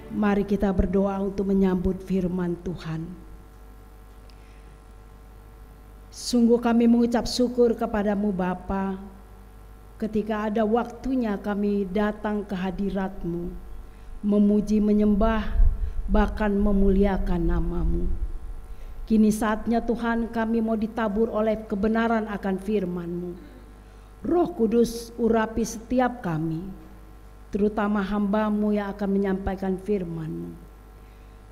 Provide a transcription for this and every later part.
Mari kita berdoa untuk menyambut firman Tuhan. Sungguh kami mengucap syukur kepadamu Bapa, ketika ada waktunya kami datang ke hadirat-Mu, memuji, menyembah, bahkan memuliakan nama-Mu. Kini saatnya Tuhan kami mau ditabur oleh kebenaran akan firman-Mu. Roh Kudus urapi setiap kami, terutama hamba-Mu yang akan menyampaikan firman-Mu,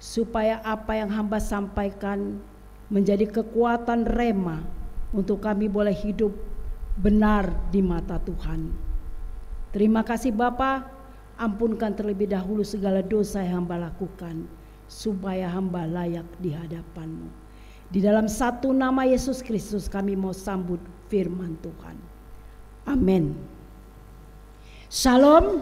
supaya apa yang hamba sampaikan menjadi kekuatan rema untuk kami boleh hidup benar di mata Tuhan. Terima kasih Bapa, ampunkan terlebih dahulu segala dosa yang hamba lakukan, supaya hamba layak di hadapan-Mu. Di dalam satu nama Yesus Kristus kami mau sambut firman Tuhan. Amin. Shalom.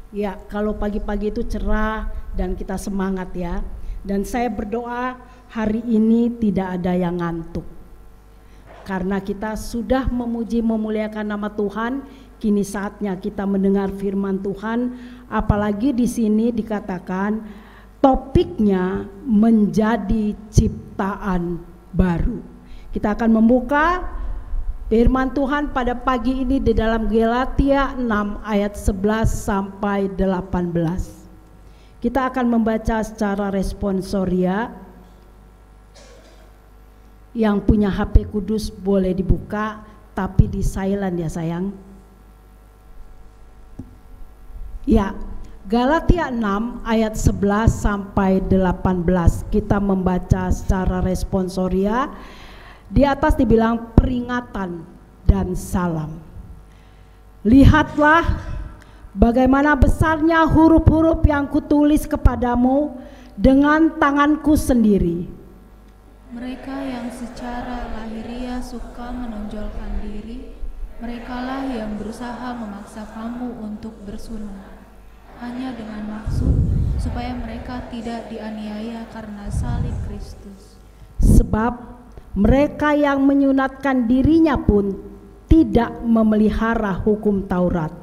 Ya, kalau pagi-pagi itu cerah dan kita semangat ya. Dan saya berdoa hari ini tidak ada yang ngantuk. Karena kita sudah memuji memuliakan nama Tuhan, kini saatnya kita mendengar firman Tuhan. Apalagi di sini dikatakan topiknya menjadi ciptaan baru. Kita akan membuka firman Tuhan pada pagi ini di dalam Galatia 6 ayat 11 sampai 18. Kita akan membaca secara responsoria. Yang punya HP kudus boleh dibuka, tapi di silent ya sayang. Ya, Galatia 6 ayat 11 sampai 18. Kita membaca secara responsoria. Di atas dibilang peringatan dan salam. Lihatlah bagaimana besarnya huruf-huruf yang kutulis kepadamu dengan tanganku sendiri. Mereka yang secara lahiriah suka menonjolkan diri, merekalah yang berusaha memaksa kamu untuk bersunat, hanya dengan maksud supaya mereka tidak dianiaya karena salib Kristus. Sebab mereka yang menyunatkan dirinya pun tidak memelihara hukum Taurat,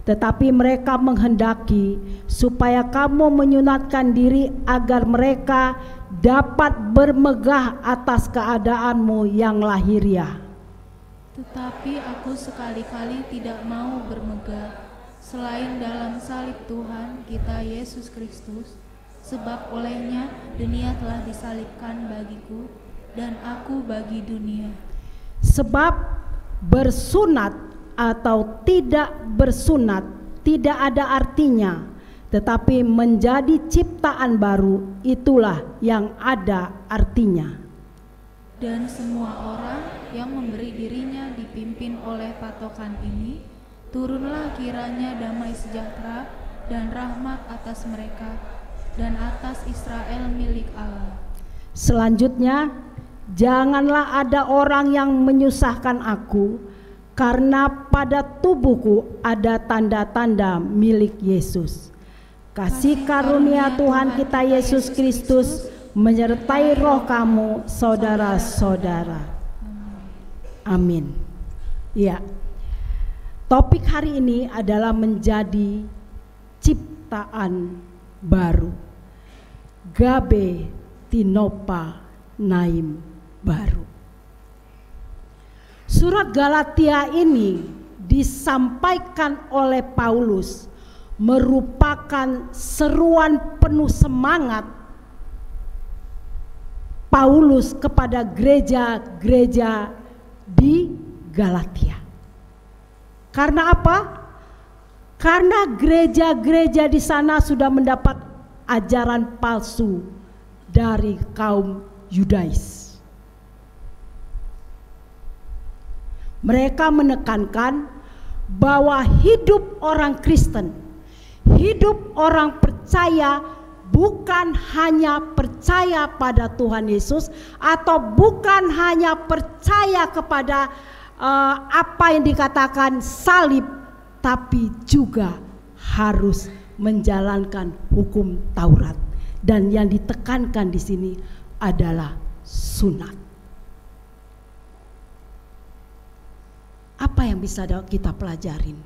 tetapi mereka menghendaki supaya kamu menyunatkan diri agar mereka dapat bermegah atas keadaanmu yang lahiriah. Tetapi aku sekali-kali tidak mau bermegah selain dalam salib Tuhan kita Yesus Kristus, sebab olehnya dunia telah disalibkan bagiku dan aku bagi dunia. Sebab bersunat atau tidak bersunat tidak ada artinya, tetapi menjadi ciptaan baru itulah yang ada artinya. Dan semua orang yang memberi dirinya dipimpin oleh patokan ini, turunlah kiranya damai sejahtera dan rahmat atas mereka dan atas Israel milik Allah. Selanjutnya, janganlah ada orang yang menyusahkan aku, karena pada tubuhku ada tanda-tanda milik Yesus. Kasih karunia Tuhan kita Yesus Kristus menyertai roh kamu saudara-saudara. Amin. Ya. Topik hari ini adalah menjadi ciptaan baru. Gabe Tinopa Naim baru. Surat Galatia ini disampaikan oleh Paulus merupakan seruan penuh semangat Paulus kepada gereja-gereja di Galatia. Karena apa? Karena gereja-gereja di sana sudah mendapat ajaran palsu dari kaum Yudais. Mereka menekankan bahwa hidup orang Kristen, hidup orang percaya bukan hanya percaya pada Tuhan Yesus atau bukan hanya percaya kepada apa yang dikatakan salib, tapi juga harus menjalankan hukum Taurat. Dan yang ditekankan di sini adalah sunat. Apa yang bisa kita pelajarin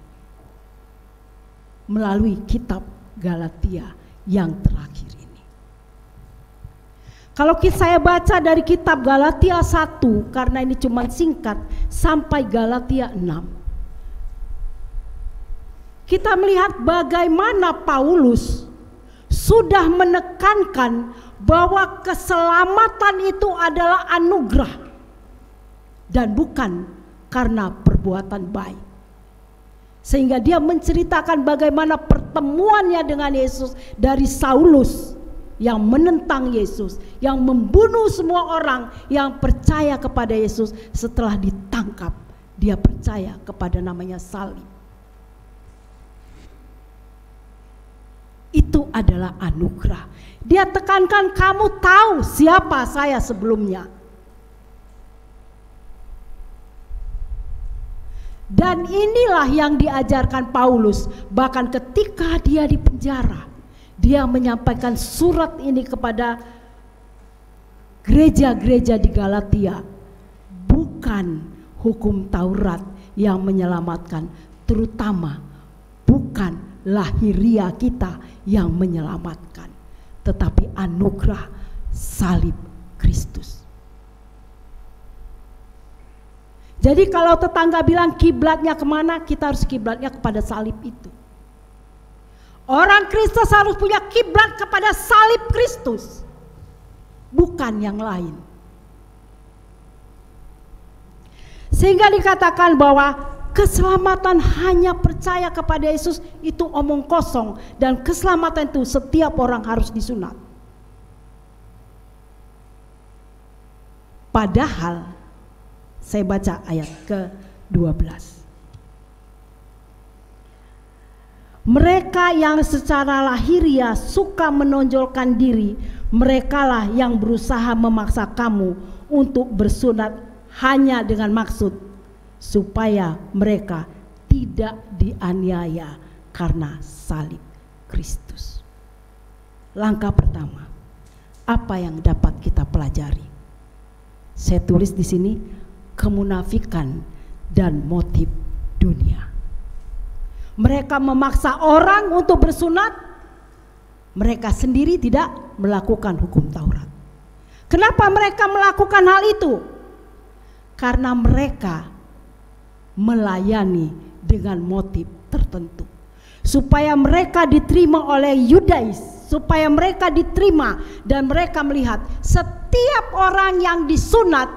melalui kitab Galatia yang terakhir ini. Kalau saya baca dari kitab Galatia 1, karena ini cuma singkat, sampai Galatia 6, kita melihat bagaimana Paulus sudah menekankan bahwa keselamatan itu adalah anugerah dan bukan karena perbuatan baik. Sehingga dia menceritakan bagaimana pertemuannya dengan Yesus, dari Saulus yang menentang Yesus, yang membunuh semua orang yang percaya kepada Yesus. Setelah ditangkap, dia percaya kepada namanya salib. Itu adalah anugerah. Dia tekankan, kamu tahu siapa saya sebelumnya. Dan inilah yang diajarkan Paulus. Bahkan ketika dia di penjara, dia menyampaikan surat ini kepada gereja-gereja di Galatia. Bukan hukum Taurat yang menyelamatkan, terutama bukan lahiriah kita yang menyelamatkan, tetapi anugerah salib Kristus. Jadi kalau tetangga bilang kiblatnya kemana, kita harus kiblatnya kepada salib itu. Orang Kristus harus punya kiblat kepada salib Kristus, bukan yang lain. Sehingga dikatakan bahwa keselamatan hanya percaya kepada Yesus itu omong kosong, dan keselamatan itu setiap orang harus disunat. Padahal saya baca ayat ke-12. Mereka yang secara lahiriah suka menonjolkan diri, merekalah yang berusaha memaksa kamu untuk bersunat hanya dengan maksud supaya mereka tidak dianiaya karena salib Kristus. Langkah pertama, apa yang dapat kita pelajari? Saya tulis di sini, kemunafikan dan motif dunia. Mereka memaksa orang untuk bersunat, mereka sendiri tidak melakukan hukum Taurat. Kenapa mereka melakukan hal itu? Karena mereka melayani dengan motif tertentu, supaya mereka diterima oleh Yudais, supaya mereka diterima, dan mereka melihat setiap orang yang disunat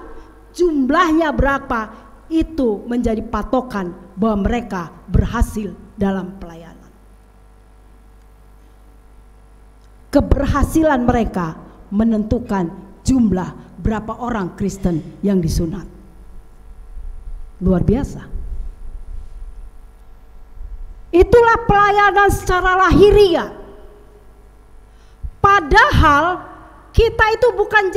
jumlahnya berapa, itu menjadi patokan bahwa mereka berhasil dalam pelayanan. Keberhasilan mereka menentukan jumlah berapa orang Kristen yang disunat. Luar biasa. Itulah pelayanan secara lahiriah. Padahal kita itu bukan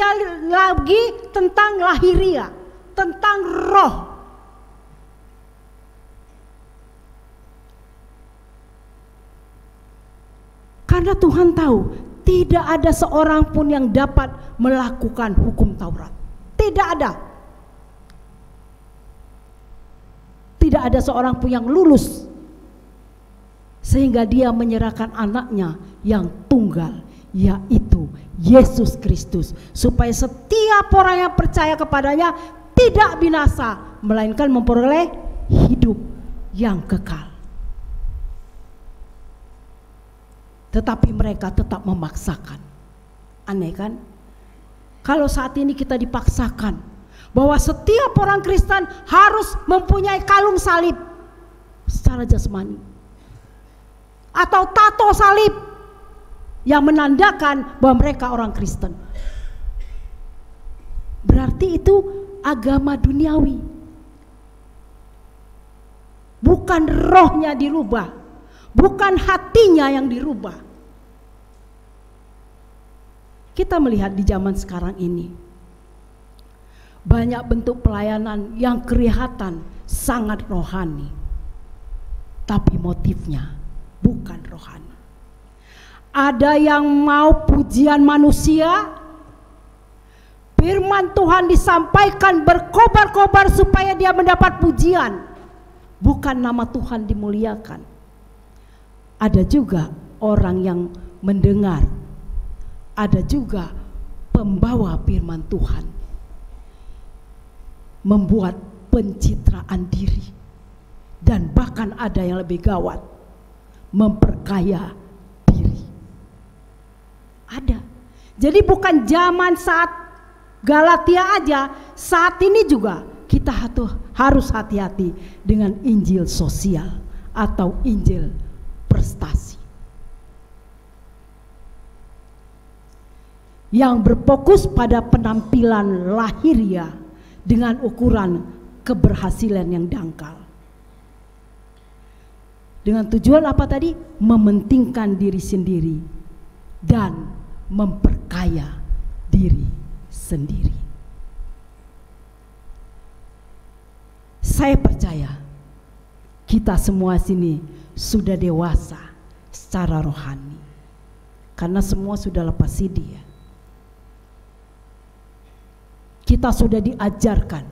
lagi tentang lahiriah, tentang roh. Karena Tuhan tahu tidak ada seorang pun yang dapat melakukan hukum Taurat. Tidak ada. Tidak ada seorang pun yang lulus sehingga dia menyerahkan anaknya yang tunggal, yaitu Yesus Kristus, supaya setiap orang yang percaya kepadanya tidak binasa, melainkan memperoleh hidup yang kekal. Tetapi mereka tetap memaksakan. Aneh kan? Kalau saat ini kita dipaksakan bahwa setiap orang Kristen harus mempunyai kalung salib secara jasmani, atau tato salib yang menandakan bahwa mereka orang Kristen. Berarti itu agama duniawi. Bukan rohnya dirubah, bukan hatinya yang dirubah. Kita melihat di zaman sekarang ini banyak bentuk pelayanan yang kelihatan sangat rohani, tapi motifnya bukan rohani. Ada yang mau pujian manusia, firman Tuhan disampaikan berkobar-kobar supaya dia mendapat pujian, bukan nama Tuhan dimuliakan. Ada juga orang yang mendengar, ada juga pembawa firman Tuhan, membuat pencitraan diri, dan bahkan ada yang lebih gawat, memperkaya diri. Ada. Jadi bukan zaman saat Galatia aja, saat ini juga kita harus hati-hati dengan Injil sosial atau Injil prestasi yang berfokus pada penampilan lahiriah dengan ukuran keberhasilan yang dangkal. Dengan tujuan apa tadi? Mementingkan diri sendiri dan memperkaya diri sendiri. Saya percaya kita semua sini sudah dewasa secara rohani, karena semua sudah lepas CD ya. Kita sudah diajarkan,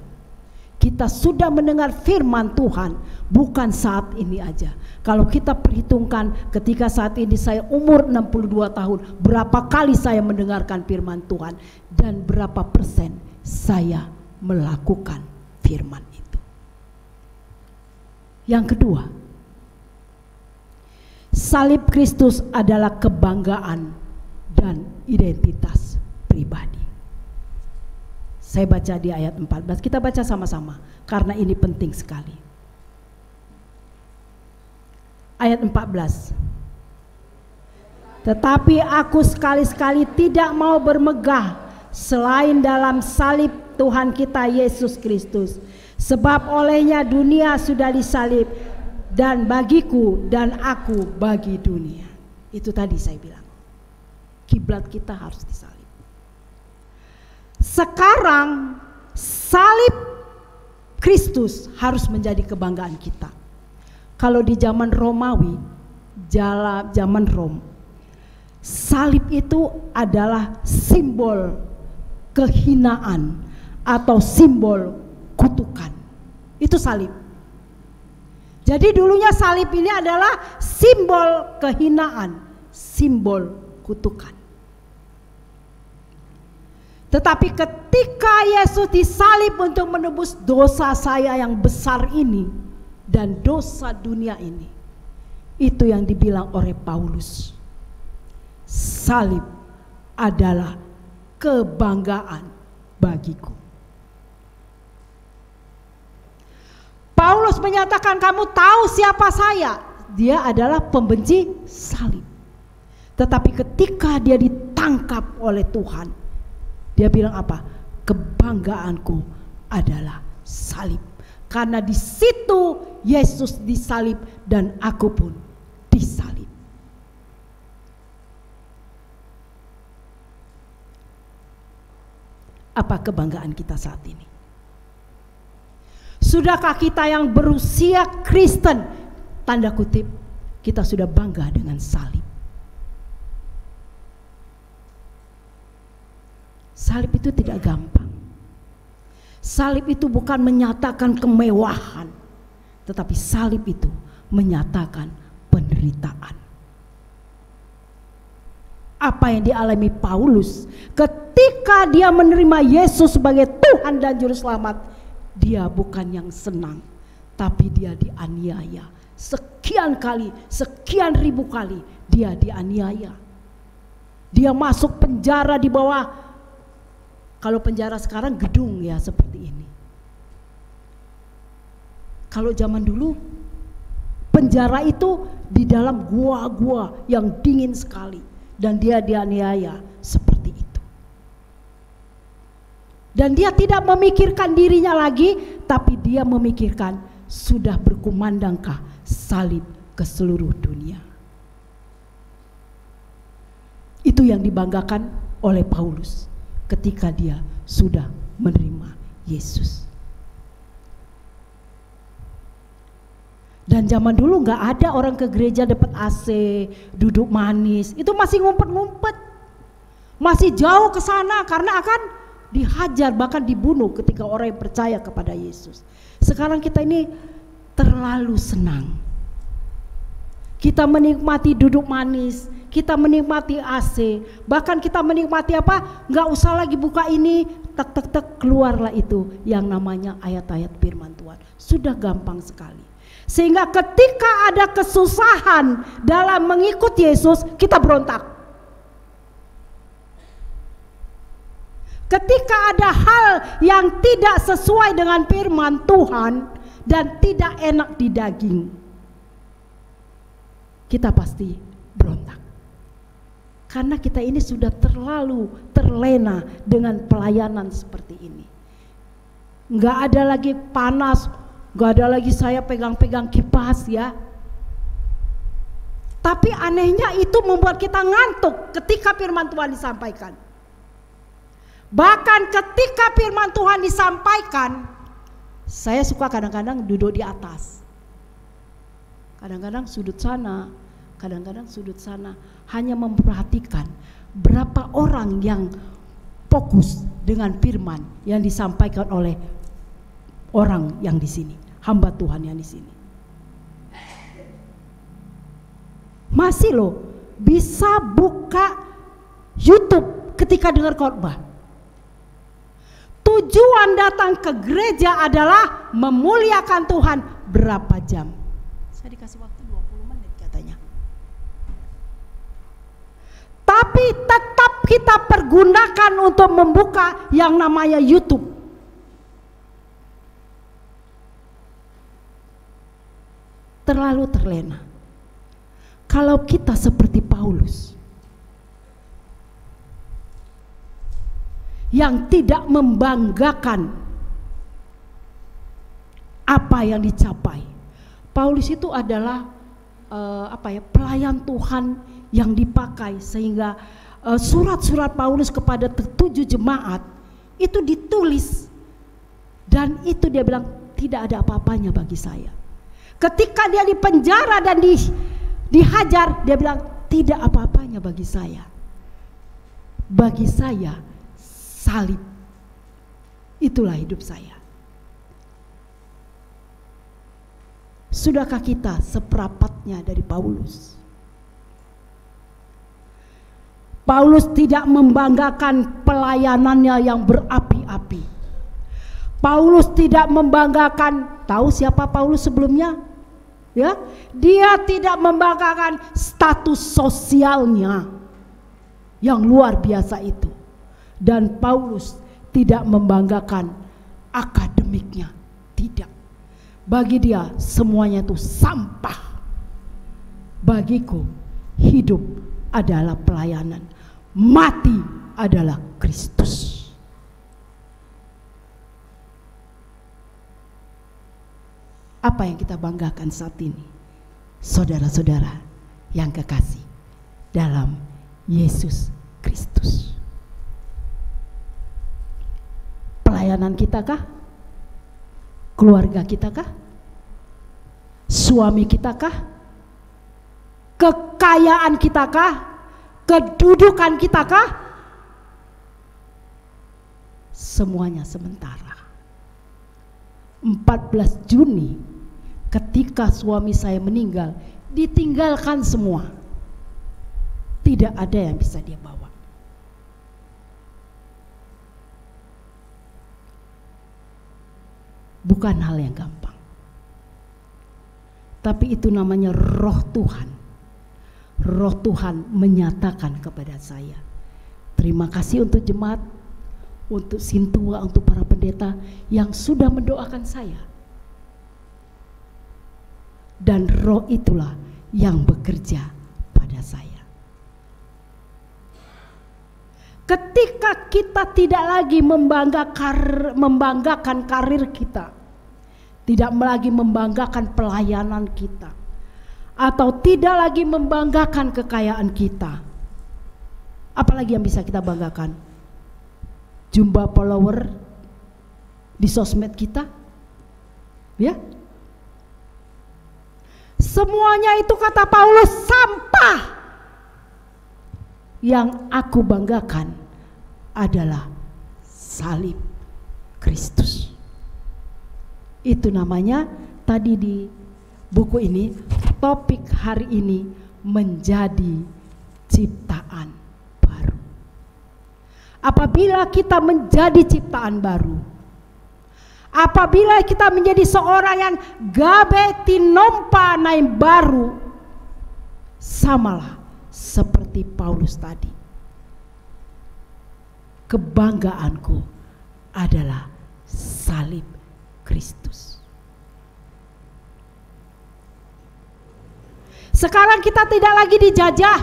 kita sudah mendengar firman Tuhan, bukan saat ini aja. Kalau kita perhitungkan ketika saat ini saya umur 62 tahun, berapa kali saya mendengarkan firman Tuhan dan berapa persen saya melakukan firman itu. Yang kedua, salib Kristus adalah kebanggaan dan identitas pribadi. Saya baca di ayat 14, kita baca sama-sama karena ini penting sekali. Ayat 14. Tetapi aku sekali-sekali tidak mau bermegah selain dalam salib Tuhan kita Yesus Kristus. Sebab olehnya dunia sudah disalib, dan bagiku dan aku bagi dunia. Itu tadi saya bilang, kiblat kita harus disalib. Sekarang salib Kristus harus menjadi kebanggaan kita. Kalau di zaman Romawi, zaman Rom, salib itu adalah simbol kehinaan atau simbol kutukan. Itu salib. Jadi dulunya salib ini adalah simbol kehinaan, simbol kutukan. Tetapi ketika Yesus disalib untuk menebus dosa saya yang besar ini dan dosa dunia ini, itu yang dibilang oleh Paulus. Salib adalah kebanggaan bagiku. Paulus menyatakan, kamu tahu siapa saya? Dia adalah pembenci salib. Tetapi ketika dia ditangkap oleh Tuhan, dia bilang apa? Kebanggaanku adalah salib. Karena di situ Yesus disalib dan aku pun disalib. Apa kebanggaan kita saat ini? Sudahkah kita yang berusia Kristen, tanda kutip, kita sudah bangga dengan salib? Salib itu tidak gampang. Salib itu bukan menyatakan kemewahan, tetapi salib itu menyatakan penderitaan. Apa yang dialami Paulus ketika dia menerima Yesus sebagai Tuhan dan Juru Selamat, dia bukan yang senang, tapi dia dianiaya. Sekian kali, sekian ribu kali dia dianiaya. Dia masuk penjara di bawah, kalau penjara sekarang gedung ya seperti ini. Kalau zaman dulu penjara itu di dalam gua-gua yang dingin sekali, dan dia dianiaya seperti itu. Dan dia tidak memikirkan dirinya lagi, tapi dia memikirkan sudah berkumandangkah salib ke seluruh dunia. Itu yang dibanggakan oleh Paulus ketika dia sudah menerima Yesus. Dan zaman dulu nggak ada orang ke gereja dapat AC, duduk manis, itu masih ngumpet-ngumpet, masih jauh ke sana karena akan dihajar bahkan dibunuh ketika orang yang percaya kepada Yesus. Sekarang kita ini terlalu senang, Kita menikmati duduk manis, kita menikmati AC, bahkan kita menikmati apa? Nggak usah lagi buka ini, tek keluarlah itu yang namanya ayat-ayat firman Tuhan. Sudah gampang sekali. Sehingga ketika ada kesusahan dalam mengikut Yesus, kita berontak. Ketika ada hal yang tidak sesuai dengan firman Tuhan dan tidak enak di daging, kita pasti berontak. Karena kita ini sudah terlalu terlena dengan pelayanan seperti ini. Nggak ada lagi panas, nggak ada lagi saya pegang-pegang kipas ya. Tapi anehnya itu membuat kita ngantuk ketika firman Tuhan disampaikan. Bahkan ketika firman Tuhan disampaikan, saya suka kadang-kadang duduk di atas. Kadang-kadang sudut sana, kadang-kadang sudut sana, hanya memperhatikan berapa orang yang fokus dengan firman yang disampaikan oleh orang yang di sini, hamba Tuhan yang di sini. Masih loh bisa buka YouTube ketika dengar khotbah. Tujuan datang ke gereja adalah memuliakan Tuhan. Berapa jam? Saya dikasih waktu 20 menit katanya. Tapi tetap kita pergunakan untuk membuka yang namanya YouTube. Terlalu terlena. Kalau kita seperti Paulus yang tidak membanggakan apa yang dicapai. Paulus itu adalah pelayan Tuhan yang dipakai, sehingga surat-surat Paulus kepada 7 jemaat itu ditulis, dan itu dia bilang tidak ada apa-apanya bagi saya. Ketika dia dipenjara dan dihajar, dia bilang tidak apa-apanya bagi saya. Bagi saya salib, itulah hidup saya. Sudahkah kita seperapatnya dari Paulus? Paulus tidak membanggakan pelayanannya yang berapi-api. Paulus tidak membanggakan, tahu siapa Paulus sebelumnya? Ya, dia tidak membanggakan status sosialnya yang luar biasa itu. Dan Paulus tidak membanggakan akademiknya, tidak. Bagi dia semuanya itu sampah. Bagiku hidup adalah pelayanan, mati adalah Kristus. Apa yang kita banggakan saat ini, saudara-saudara yang kekasih dalam Yesus Kristus? Pelayanan kita kah? Keluarga kita kah? Suami kita kah? Kekayaan kita kah? Kedudukan kita kah? Semuanya sementara. 14 Juni ketika suami saya meninggal, ditinggalkan semua. Tidak ada yang bisa dia bawa. Bukan hal yang gampang. Tapi itu namanya roh Tuhan. Roh Tuhan menyatakan kepada saya. Terima kasih untuk jemaat, untuk Sintua, untuk para pendeta yang sudah mendoakan saya. Dan roh itulah yang bekerja pada saya. Ketika kita tidak lagi membanggakan karir kita, tidak lagi membanggakan pelayanan kita, atau tidak lagi membanggakan kekayaan kita, apalagi yang bisa kita banggakan? Jumlah follower di sosmed kita, ya? Semuanya itu kata Paulus sampah. Yang aku banggakan adalah salib Kristus. Itu namanya tadi di buku ini topik hari ini menjadi ciptaan baru. Apabila kita menjadi ciptaan baru, apabila kita menjadi seorang yang gabe tinompa naim baru, samalah seperti Paulus tadi. Kebanggaanku adalah salib Kristus. Sekarang kita tidak lagi dijajah.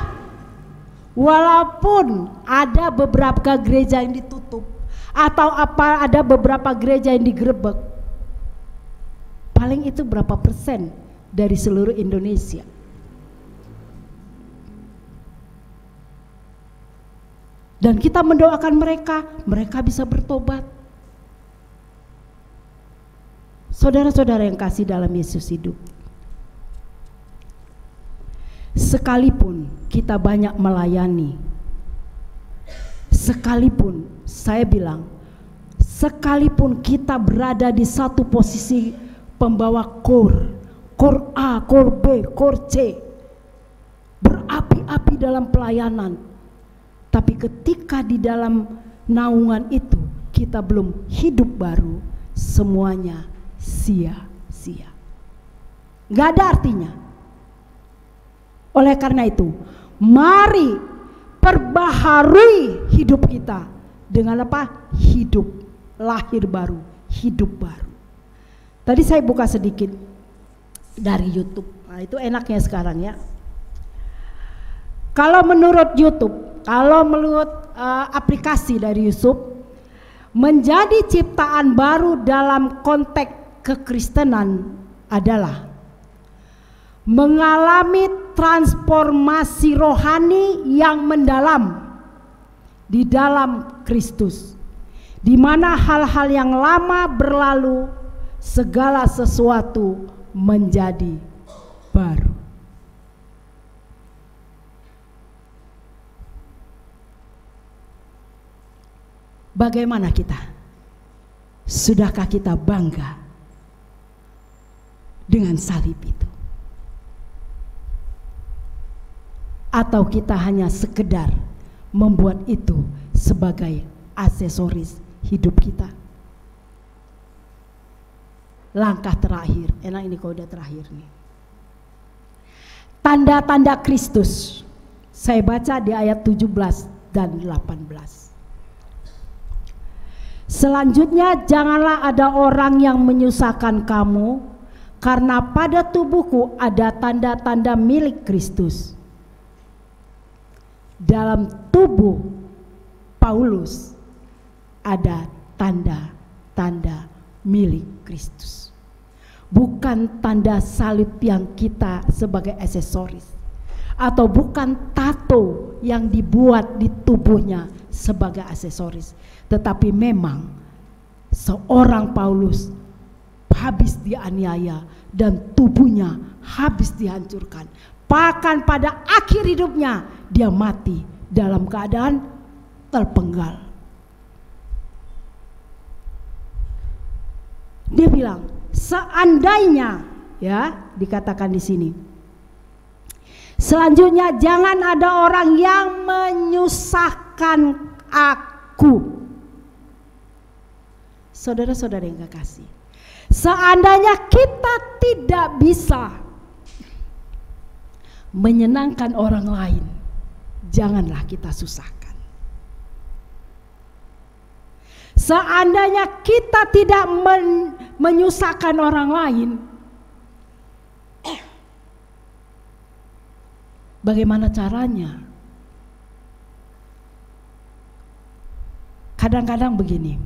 Walaupun ada beberapa gereja yang ditutup atau ada beberapa gereja yang digerebek, paling itu berapa persen dari seluruh Indonesia. Dan kita mendoakan mereka bisa bertobat. Saudara-saudara yang kasih dalam Yesus hidup, sekalipun kita banyak melayani, sekalipun saya bilang, sekalipun kita berada di satu posisi pembawa kor A, kor B, kor C, berapi-api dalam pelayanan, tapi ketika di dalam naungan itu kita belum hidup baru, semuanya sia-sia, gak ada artinya. Oleh karena itu, mari perbaharui hidup kita dengan apa? Hidup lahir baru, hidup baru. Tadi saya buka sedikit dari YouTube. Nah, itu enaknya sekarang ya. Kalau menurut YouTube, kalau menurut aplikasi dari YouTube, menjadi ciptaan baru dalam konteks kekristenan adalah mengalami transformasi rohani yang mendalam di dalam Kristus, di mana hal-hal yang lama berlalu, segala sesuatu menjadi baru. Bagaimana kita? Sudahkah kita bangga dengan salib itu? Atau kita hanya sekedar membuat itu sebagai aksesoris hidup kita? Langkah terakhir, enak ini kalau udah terakhir nih. Tanda-tanda Kristus. Saya baca di ayat 17 dan 18. Selanjutnya, janganlah ada orang yang menyusahkan kamu, karena pada tubuhku ada tanda-tanda milik Kristus. Dalam tubuh Paulus ada tanda-tanda milik Kristus, bukan tanda salib yang kita sebagai aksesoris, atau bukan tato yang dibuat di tubuhnya sebagai aksesoris, tetapi memang seorang Paulus habis dianiaya dan tubuhnya habis dihancurkan. Bahkan pada akhir hidupnya dia mati dalam keadaan terpenggal. Dia bilang, seandainya, ya, dikatakan di sini. Selanjutnya, jangan ada orang yang menyusahkan aku. Saudara-saudara yang kekasih, seandainya kita tidak bisa menyenangkan orang lain, janganlah kita susahkan. Seandainya kita tidak menyusahkan orang lain, bagaimana caranya? Kadang-kadang begini,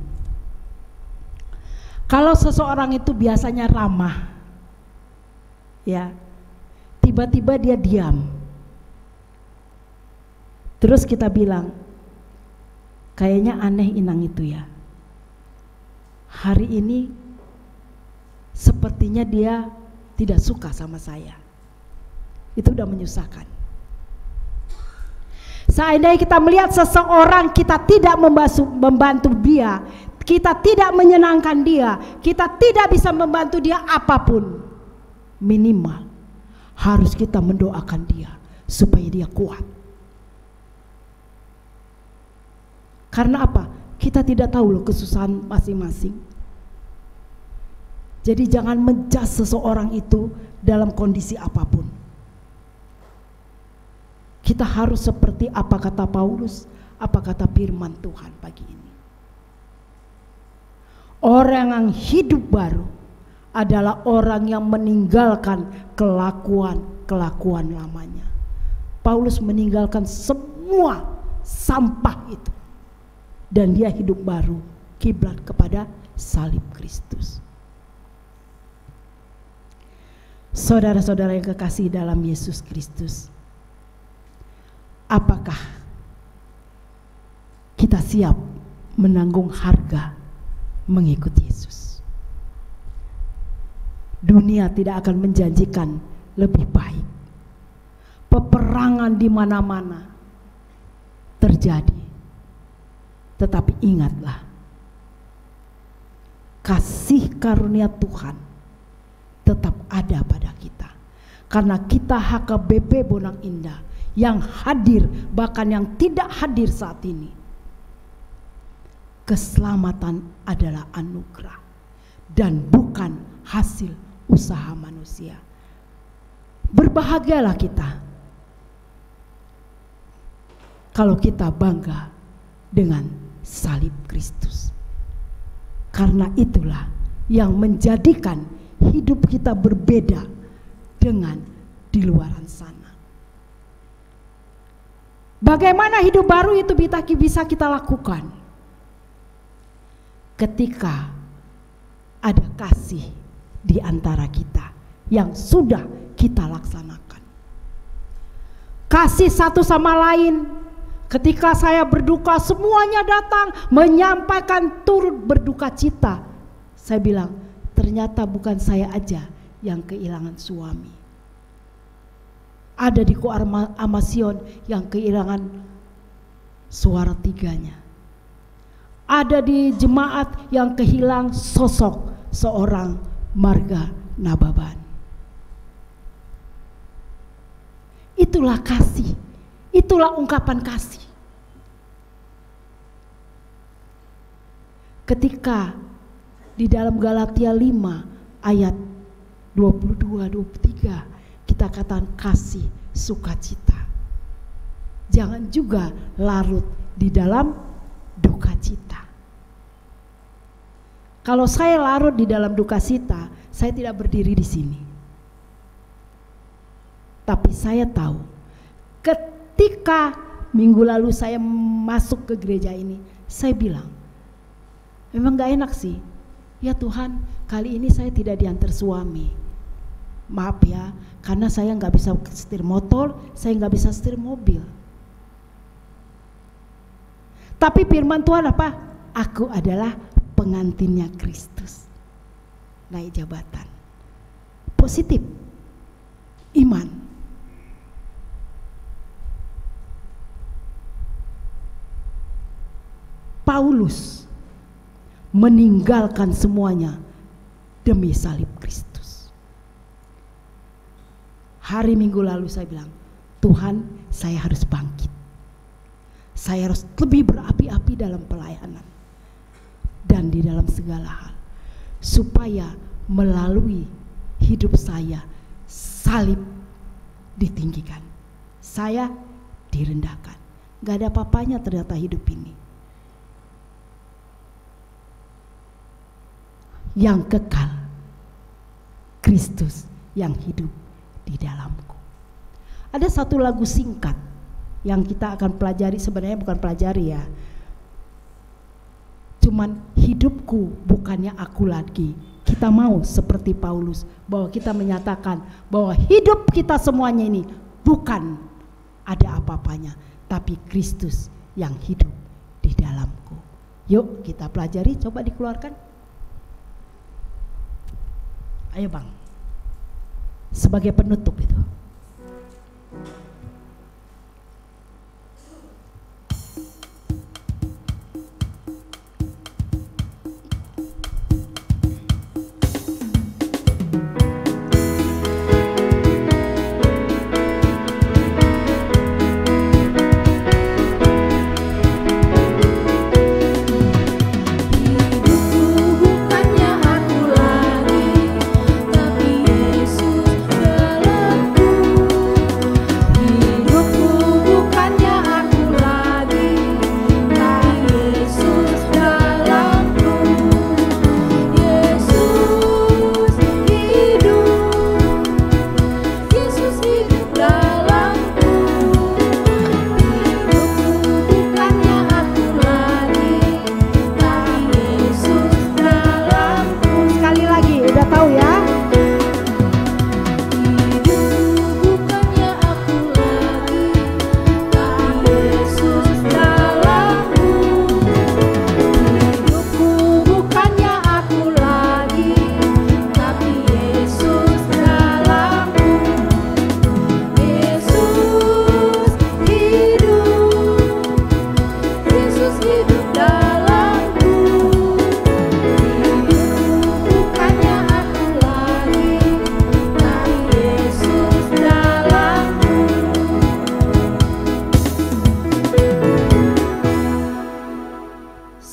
kalau seseorang itu biasanya ramah, ya, tiba-tiba dia diam, terus kita bilang, kayaknya aneh Inang itu ya, hari ini sepertinya dia tidak suka sama saya. Itu udah menyusahkan. Seandainya kita melihat seseorang, kita tidak membantu dia, kita tidak menyenangkan dia, kita tidak bisa membantu dia apapun, minimal harus kita mendoakan dia supaya dia kuat. Karena apa? Kita tidak tahu loh kesusahan masing-masing. Jadi jangan menjudge seseorang itu dalam kondisi apapun. Kita harus seperti apa kata Paulus, apa kata firman Tuhan pagi ini. Orang yang hidup baru adalah orang yang meninggalkan kelakuan lamanya. Paulus meninggalkan semua sampah itu. Dan dia hidup baru, kiblat kepada salib Kristus. Saudara-saudara yang kekasih dalam Yesus Kristus, apakah kita siap menanggung harga mengikut Yesus? Dunia tidak akan menjanjikan lebih baik. Peperangan di mana-mana terjadi. Tetapi ingatlah, kasih karunia Tuhan tetap ada pada kita. Karena kita HKBP Bonang Indah yang hadir, bahkan yang tidak hadir saat ini. Keselamatan adalah anugerah dan bukan hasil usaha manusia. Berbahagialah kita kalau kita bangga dengan salib Kristus. Karena itulah yang menjadikan hidup kita berbeda dengan di luaran sana. Bagaimana hidup baru itu bisa kita lakukan? Ketika ada kasih di antara kita yang sudah kita laksanakan. Kasih satu sama lain. Ketika saya berduka, semuanya datang menyampaikan turut berduka cita. Saya bilang, ternyata bukan saya aja yang kehilangan suami. Ada di Amasion yang kehilangan suara tiganya. Ada di jemaat yang kehilangan sosok seorang marga Nababan. Itulah kasih. Itulah ungkapan kasih. Ketika di dalam Galatia 5 ayat 22-23 kita katakan kasih sukacita. Jangan juga larut di dalam duka cita. Kalau saya larut di dalam duka cita, saya tidak berdiri di sini. Tapi saya tahu ketika minggu lalu saya masuk ke gereja ini, saya bilang, memang gak enak sih. Ya Tuhan, kali ini saya tidak diantar suami. Maaf ya, karena saya gak bisa setir motor, saya gak bisa setir mobil. Tapi firman Tuhan apa? Aku adalah pengantinnya Kristus. Naik jabatan. Positif. Iman. Paulus meninggalkan semuanya demi salib Kristus. Hari Minggu lalu saya bilang, Tuhan, saya harus bangkit. Saya harus lebih berapi-api dalam pelayanan dan di dalam segala hal, supaya melalui hidup saya salib ditinggikan, saya direndahkan. Gak ada apa-apanya ternyata hidup ini. Yang kekal, Kristus yang hidup di dalamku. Ada satu lagu singkat yang kita akan pelajari, sebenarnya bukan pelajari ya, cuman hidupku bukannya aku lagi. Kita mau seperti Paulus, bahwa kita menyatakan bahwa hidup kita semuanya ini bukan ada apa-apanya, tapi Kristus yang hidup di dalamku. Yuk kita pelajari, coba dikeluarkan. Ayo Bang, sebagai penutup itu.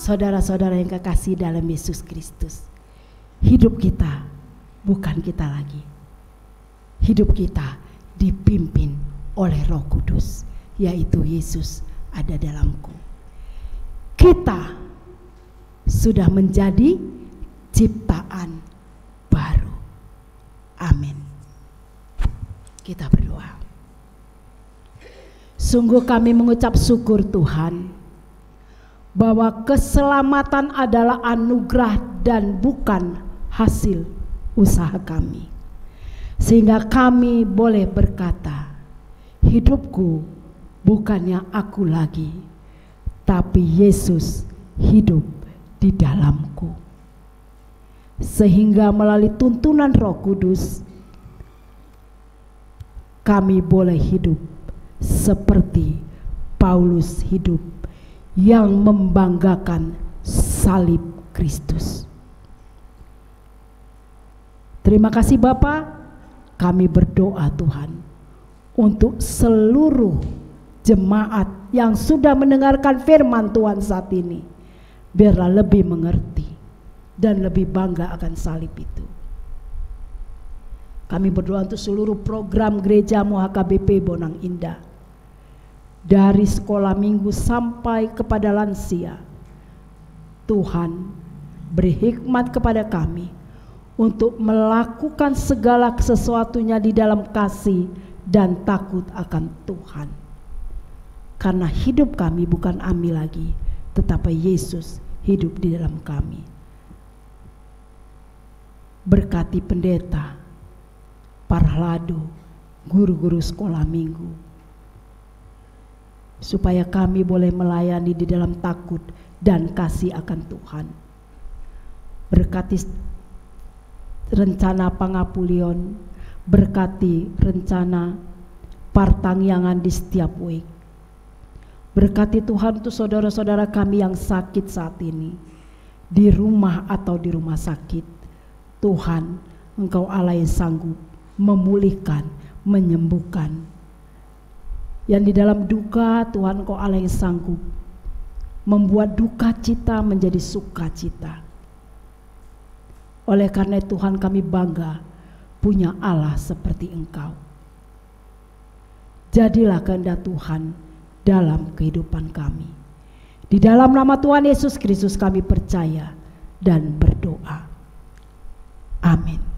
Saudara-saudara yang kekasih dalam Yesus Kristus, hidup kita bukan kita lagi. Hidup kita dipimpin oleh Roh Kudus, yaitu Yesus ada dalamku. Kita sudah menjadi ciptaan baru. Amin. Kita berdoa. Sungguh kami mengucap syukur Tuhan, bahwa keselamatan adalah anugerah dan bukan hasil usaha kami. Sehingga kami boleh berkata, hidupku bukannya aku lagi, tapi Yesus hidup di dalamku. Sehingga melalui tuntunan Roh Kudus, kami boleh hidup seperti Paulus hidup, yang membanggakan salib Kristus. Terima kasih Bapa, kami berdoa Tuhan untuk seluruh jemaat yang sudah mendengarkan firman Tuhan saat ini, biarlah lebih mengerti dan lebih bangga akan salib itu. Kami berdoa untuk seluruh program gereja HKBP Bonang Indah, dari sekolah minggu sampai kepada lansia. Tuhan beri hikmat kepada kami untuk melakukan segala sesuatunya di dalam kasih dan takut akan Tuhan. Karena hidup kami bukan kami lagi, tetapi Yesus hidup di dalam kami. Berkati pendeta, para ladu, guru-guru sekolah minggu, supaya kami boleh melayani di dalam takut dan kasih akan Tuhan. Berkati rencana Pangapulion, berkati rencana Partangyangan di setiap week. Berkati Tuhan untuk saudara-saudara kami yang sakit saat ini, di rumah atau di rumah sakit. Tuhan, Engkau Allah yang sanggup memulihkan, menyembuhkan. Yang di dalam duka, Tuhan Engkau Allah yang sanggup membuat duka cita menjadi sukacita. Oleh karena Tuhan kami bangga punya Allah seperti Engkau. Jadilah kehendak Tuhan dalam kehidupan kami. Di dalam nama Tuhan Yesus Kristus kami percaya dan berdoa. Amin.